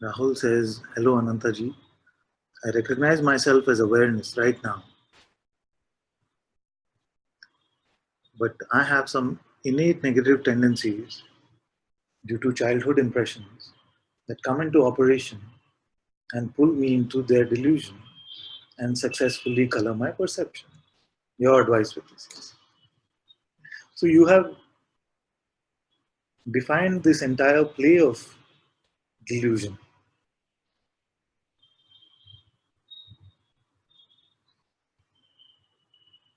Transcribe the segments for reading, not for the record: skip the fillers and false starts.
Rahul says, "Hello Anantaji. I recognize myself as awareness right now, but I have some innate negative tendencies due to childhood impressions that come into operation and pull me into their delusion and successfully color my perception." Your advice with this is. So you have defined this entire play of delusion.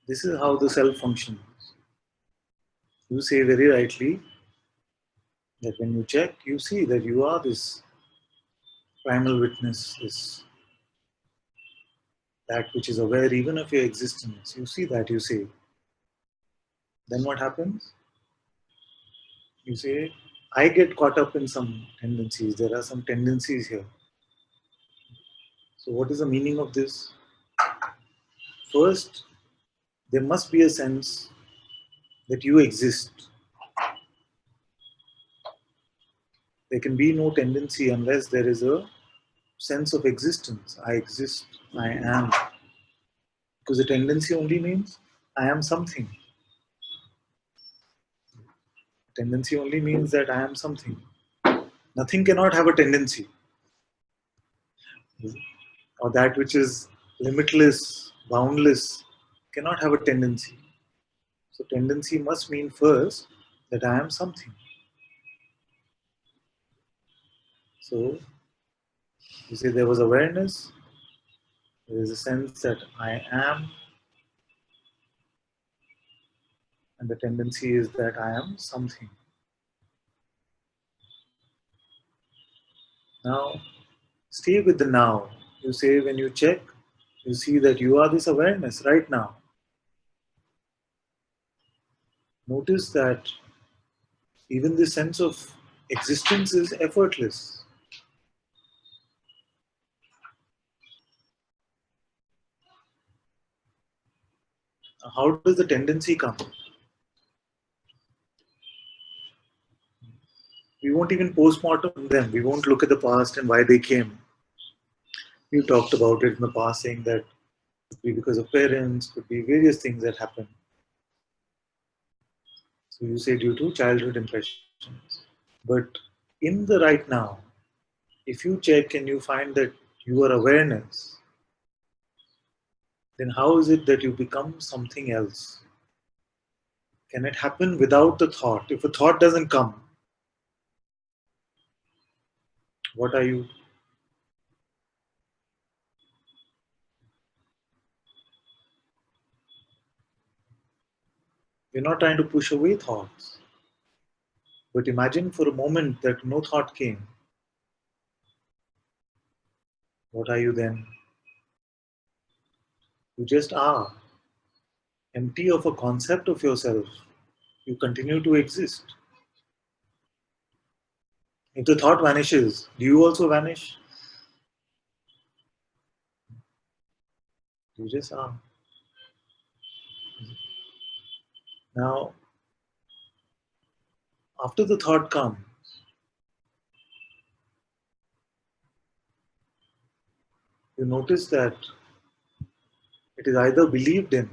This is how the self functions. You say very rightly that when you check, you see that you are this primal witness, this that which is aware even of your existence. You see that, you say. Then what happens? You say, I get caught up in some tendencies. There are some tendencies here. So, what is the meaning of this? First, there must be a sense that you exist. There can be no tendency unless there is a sense of existence. I exist, I am. Because the tendency only means I am something. Tendency only means that I am something. Nothing cannot have a tendency. Or that which is limitless, boundless, cannot have a tendency. So, tendency must mean first that I am something. So, you say there was awareness, there is a sense that I am, and the tendency is that I am something. Now, stay with the now. You say when you check, you see that you are this awareness right now. Notice that even the sense of existence is effortless. How does the tendency come? We won't even postmortem them. We won't look at the past and why they came. We talked about it in the past, saying that could be because of parents, could be various things that happen. So you say due to childhood impressions. But in the right now, if you check and you find that you are awareness, then how is it that you become something else? Can it happen without the thought? If a thought doesn't come, what are you? We're not trying to push away thoughts. But imagine for a moment that no thought came. What are you then? You just are. Empty of a concept of yourself. You continue to exist. If the thought vanishes, do you also vanish? You just are. Now, after the thought comes, you notice that it is either believed in.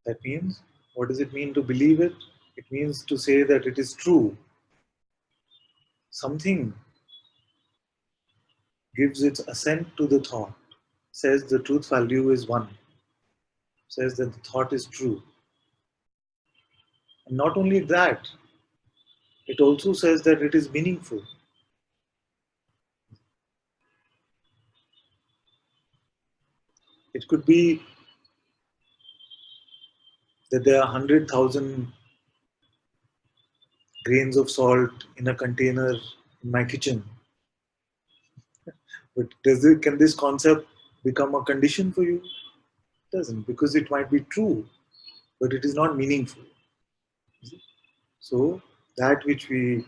That means, what does it mean to believe it? It means to say that it is true. Something gives its assent to the thought, says the truth value is one, says that the thought is true. And not only that, it also says that it is meaningful. It could be that there are 100,000 grains of salt in a container in my kitchen. But can this concept become a condition for you? It doesn't, because it might be true, but it is not meaningful. So that which we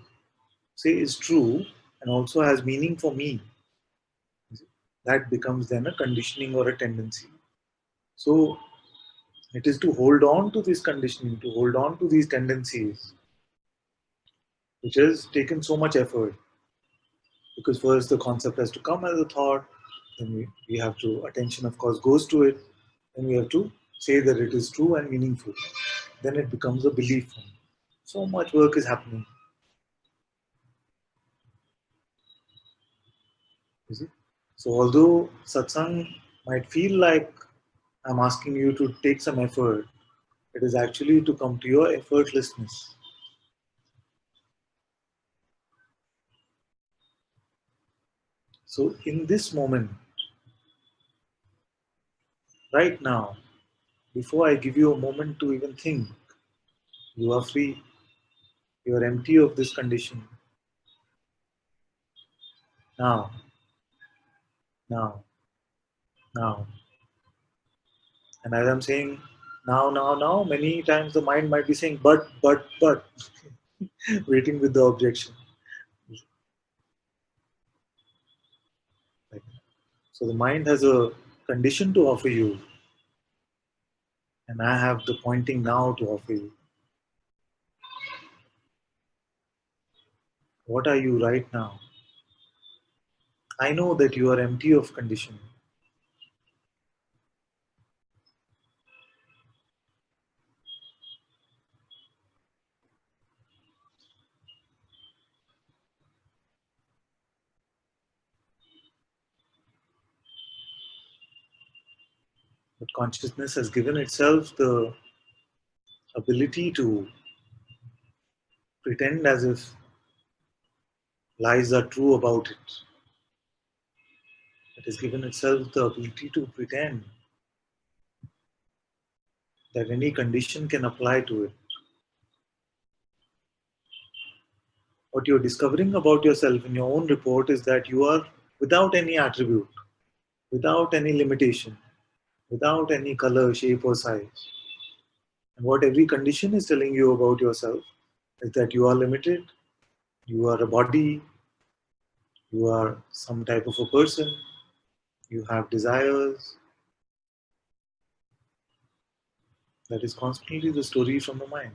say is true and also has meaning for me, that becomes then a conditioning or a tendency. So it is to hold on to this conditioning, to hold on to these tendencies, which has taken so much effort. Because first the concept has to come as a thought, then we have to, attention of course goes to it, then we have to say that it is true and meaningful. Then it becomes a belief. So much work is happening. You see? So although satsang might feel like I'm asking you to take some effort, it is actually to come to your effortlessness. So in this moment, right now, before I give you a moment to even think, you are free, you are empty of this condition. Now, now, now. And as I'm saying now, now, now, many times the mind might be saying but, waiting with the objection. Like, so the mind has a condition to offer you, and I have the pointing now to offer you. What are you right now? I know that you are empty of condition, but consciousness has given itself the ability to pretend as if lies are true about it. It has given itself the ability to pretend that any condition can apply to it. What you're discovering about yourself in your own report is that you are without any attribute, without any limitation, without any color, shape, or size. And what every condition is telling you about yourself is that you are limited, you are a body, you are some type of a person, you have desires. That is constantly the story from the mind.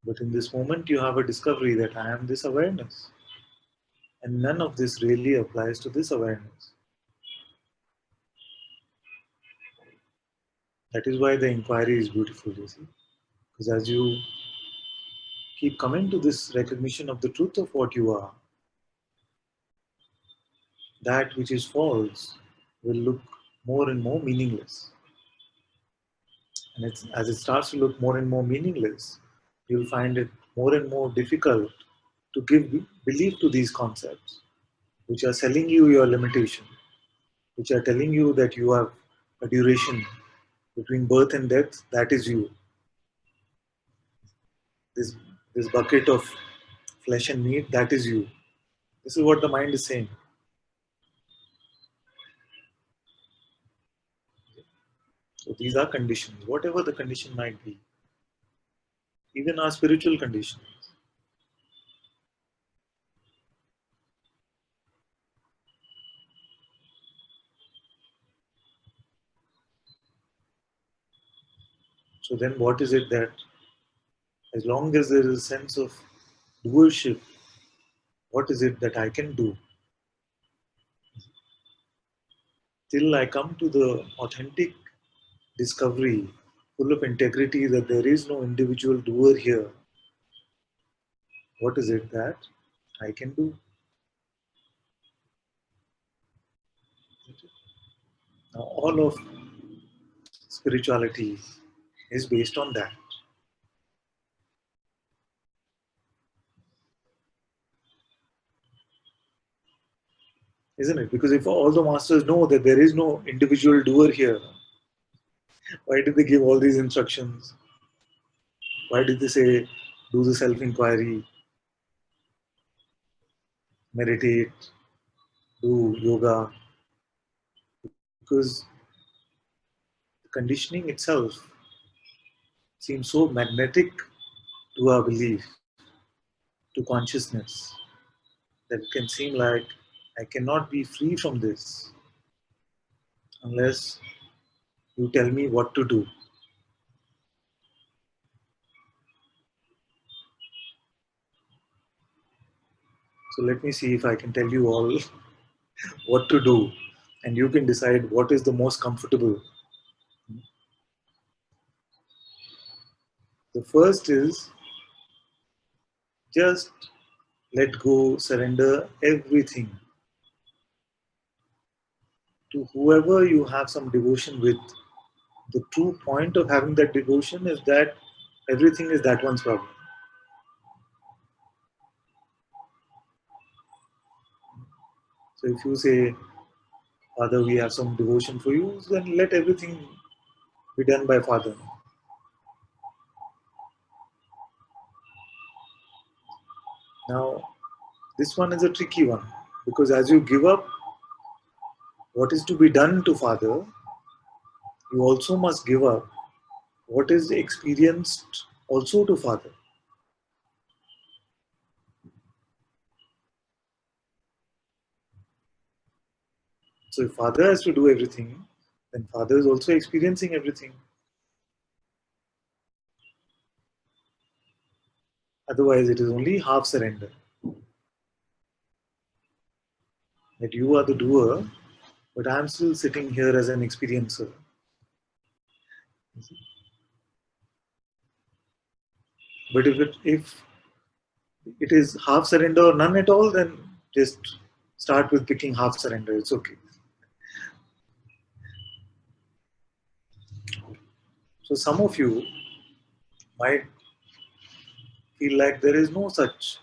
But in this moment, you have a discovery that I am this awareness. And none of this really applies to this awareness. That is why the inquiry is beautiful, you see. Because as you keep coming to this recognition of the truth of what you are, that which is false will look more and more meaningless. And as it starts to look more and more meaningless, you'll find it more and more difficult to give belief to these concepts, which are selling you your limitation, which are telling you that you have a duration between birth and death, that is you. This, this bucket of flesh and meat, that is you. This is what the mind is saying. So these are conditions, whatever the condition might be, even our spiritual conditions. So then what is it that, as long as there is a sense of doership, what is it that I can do? Till I come to the authentic discovery, full of integrity, that there is no individual doer here, what is it that I can do? Now, all of spirituality is based on that, isn't it? Because if all the masters know that there is no individual doer here, why did they give all these instructions? Why did they say, do the self inquiry, meditate, do yoga? Because the conditioning itself seems so magnetic to our belief, to consciousness, that it can seem like I cannot be free from this unless you tell me what to do. So let me see if I can tell you all what to do, and you can decide what is the most comfortable. The first is just let go, surrender everything to whoever you have some devotion with. The true point of having that devotion is that everything is that one's problem. So if you say, Father, we have some devotion for you, then let everything be done by Father. Now, this one is a tricky one because as you give up what is to be done to Father, you also must give up what is experienced also to Father. So if Father has to do everything, then Father is also experiencing everything. Otherwise, it is only half surrender. That you are the doer, but I am still sitting here as an experiencer. But if it is half surrender or none at all, then just start with picking half surrender. It's okay. So some of you might feel like there is no such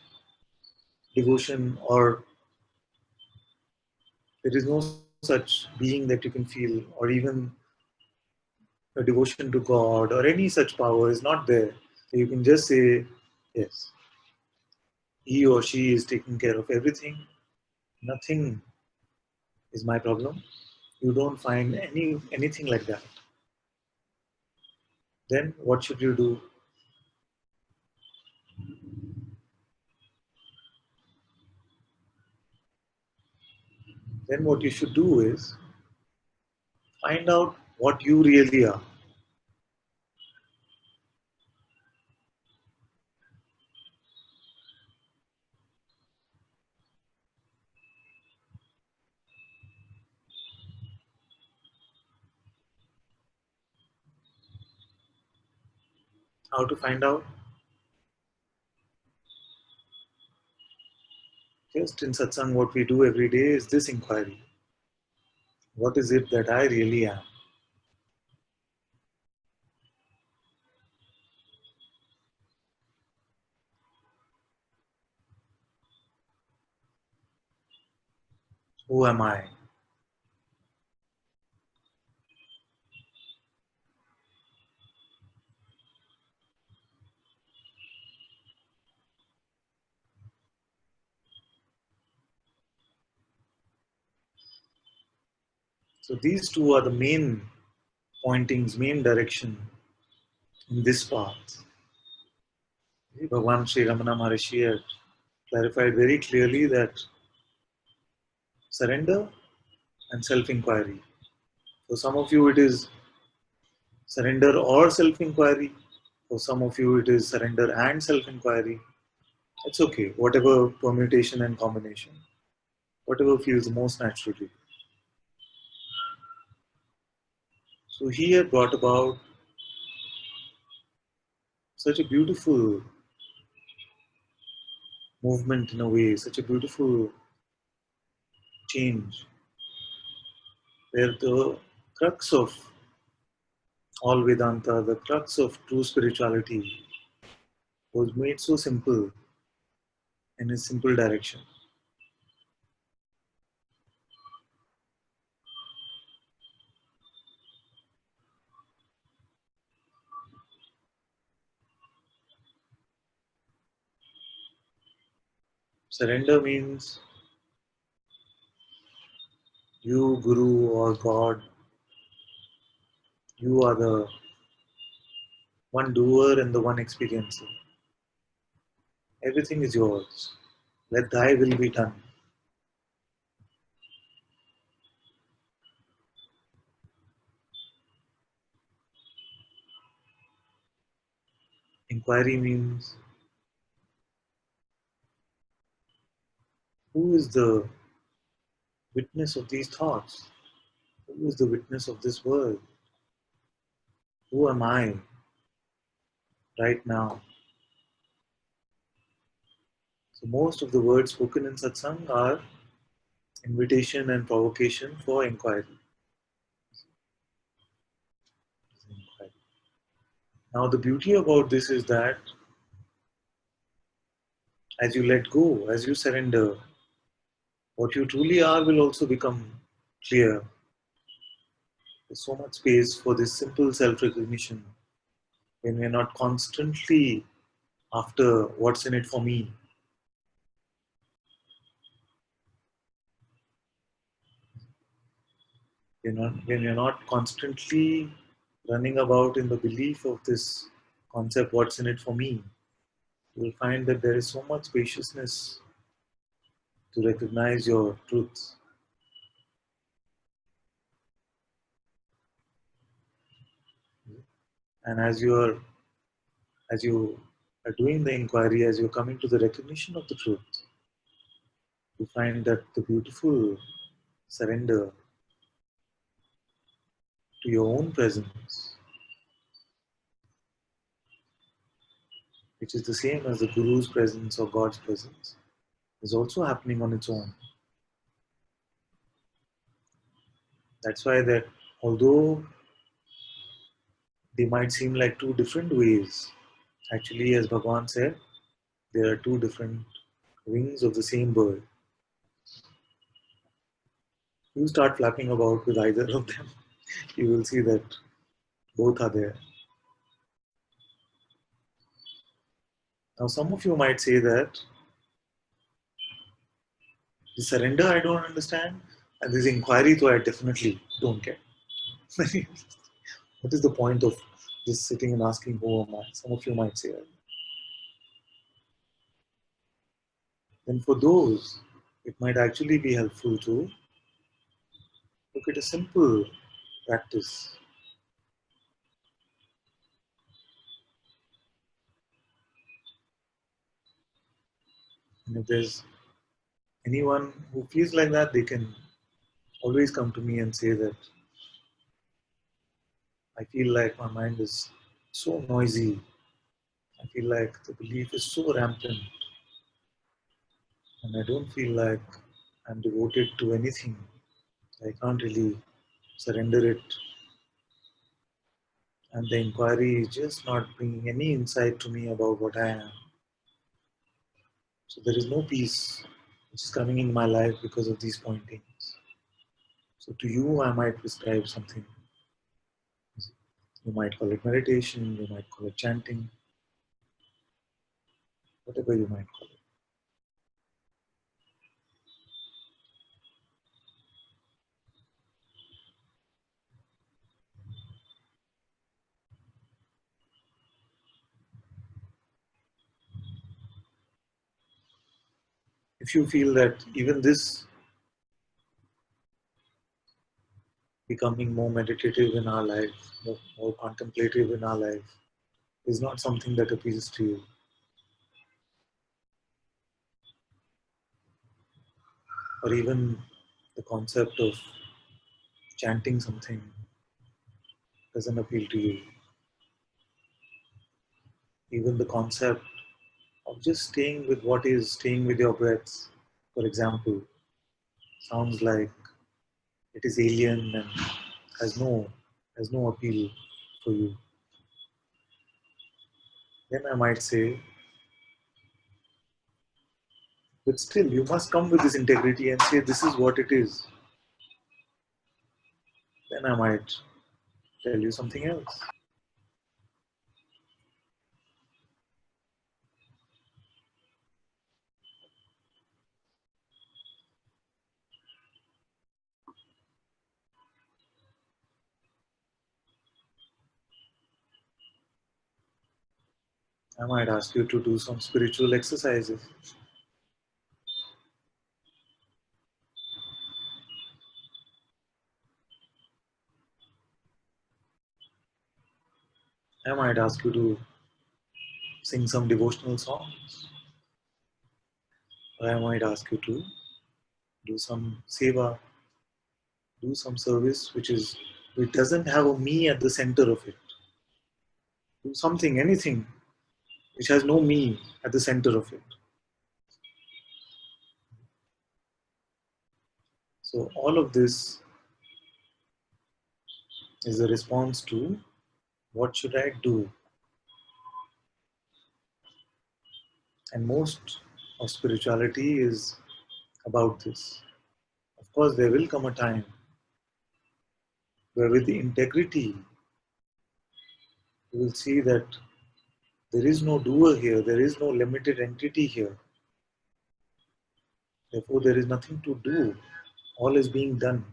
devotion or there is no such being that you can feel, or even a devotion to God or any such power is not there. So you can just say, yes, he or she is taking care of everything. Nothing is my problem. You don't find anything like that. Then what should you do? Then what you should do is find out what you really are. How to find out? Just in satsang, what we do every day is this inquiry. What is it that I really am? Who am I? So these two are the main pointings, main direction in this path. Bhagavan Sri Ramana Maharishi had clarified very clearly that surrender and self-inquiry. For some of you, it is surrender or self-inquiry. For some of you, it is surrender and self-inquiry. It's okay, whatever permutation and combination, whatever feels most naturally. So he had brought about such a beautiful movement in a way, such a beautiful change, where the crux of all Vedanta, the crux of true spirituality, was made so simple in a simple direction. Surrender means you, Guru or God, you are the one doer and the one experiencer. Everything is yours. Let thy will be done. Inquiry means Who is the witness of these thoughts? Who is the witness of this world? Who am I right now? So most of the words spoken in satsang are invitation and provocation for inquiry. Now the beauty about this is that as you let go, as you surrender, what you truly are will also become clear. There's so much space for this simple self-recognition when we're not constantly after what's in it for me. When you're not constantly running about in the belief of this concept, what's in it for me, you'll find that there is so much spaciousness to recognize your truths. And as you are doing the inquiry, as you're coming to the recognition of the truth, you find that the beautiful surrender to your own presence, which is the same as the Guru's presence or God's presence, is also happening on its own. That's why that although they might seem like two different ways, actually, as Bhagavan said, there are two different wings of the same bird. You start flapping about with either of them, you will see that both are there. Now, some of you might say that the surrender I don't understand, and this inquiry, though I definitely don't get. What is the point of just sitting and asking, who am I? Some of you might say that. Then, for those, it might actually be helpful to look at a simple practice. And if there's anyone who feels like that, they can always come to me and say that I feel like my mind is so noisy. I feel like the belief is so rampant, and I don't feel like I'm devoted to anything. I can't really surrender it, and the inquiry is just not bringing any insight to me about what I am. So there is no peace which is coming in my life because of these pointings. So to you, I might prescribe something. You might call it meditation, you might call it chanting, whatever you might call it. If you feel that even this becoming more meditative in our life, more contemplative in our life, is not something that appeals to you, or even the concept of chanting something doesn't appeal to you, even the concept of just staying with what is, staying with your breaths, for example, sounds like it is alien and has no has no appeal for you, then I might say, but still you must come with this integrity and say this is what it is. Then I might tell you something else. I might ask you to do some spiritual exercises. I might ask you to sing some devotional songs. Or I might ask you to do some seva, do some service which doesn't have a me at the center of it. Do something, anything which has no me at the center of it. So all of this is a response to what should I do? And most of spirituality is about this. Of course, there will come a time where with the integrity, you will see that there is no doer here, there is no limited entity here. Therefore, there is nothing to do. All is being done.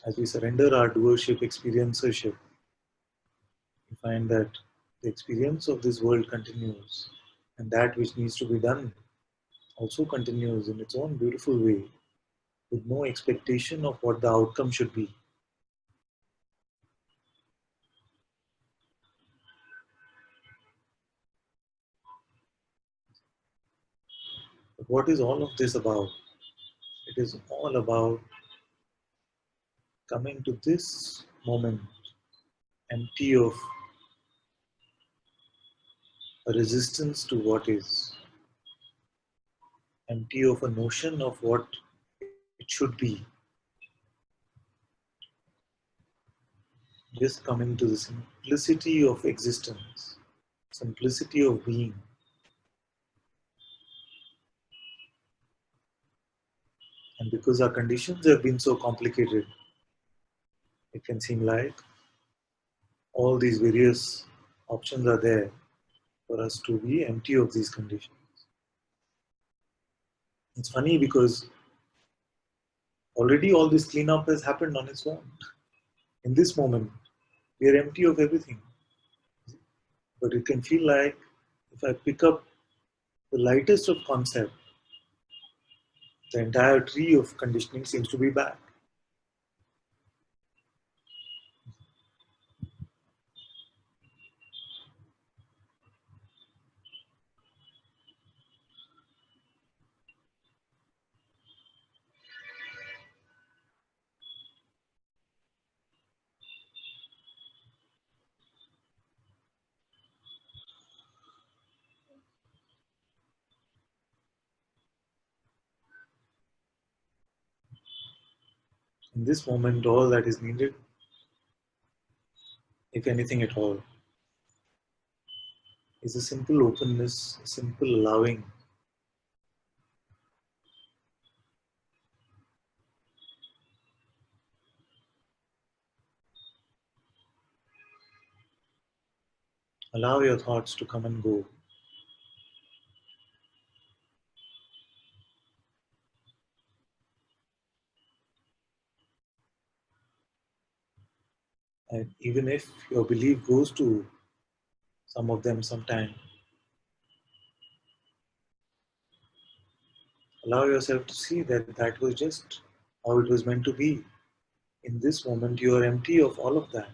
As we surrender our doership, experiencership, we find that the experience of this world continues, and that which needs to be done also continues in its own beautiful way, with no expectation of what the outcome should be. But what is all of this about? It is all about coming to this moment empty of a resistance to what is, empty of a notion of what it should be, just coming to the simplicity of existence, simplicity of being. And because our conditions have been so complicated, it can seem like all these various options are there for us to be empty of these conditions. It's funny because already all this cleanup has happened on its own. In this moment, we are empty of everything. But it can feel like if I pick up the lightest of concept, the entire tree of conditioning seems to be back. In this moment, all that is needed, if anything at all, is a simple openness, a simple allowing. Allow your thoughts to come and go. And even if your belief goes to some of them sometime, allow yourself to see that that was just how it was meant to be. In this moment, you are empty of all of that.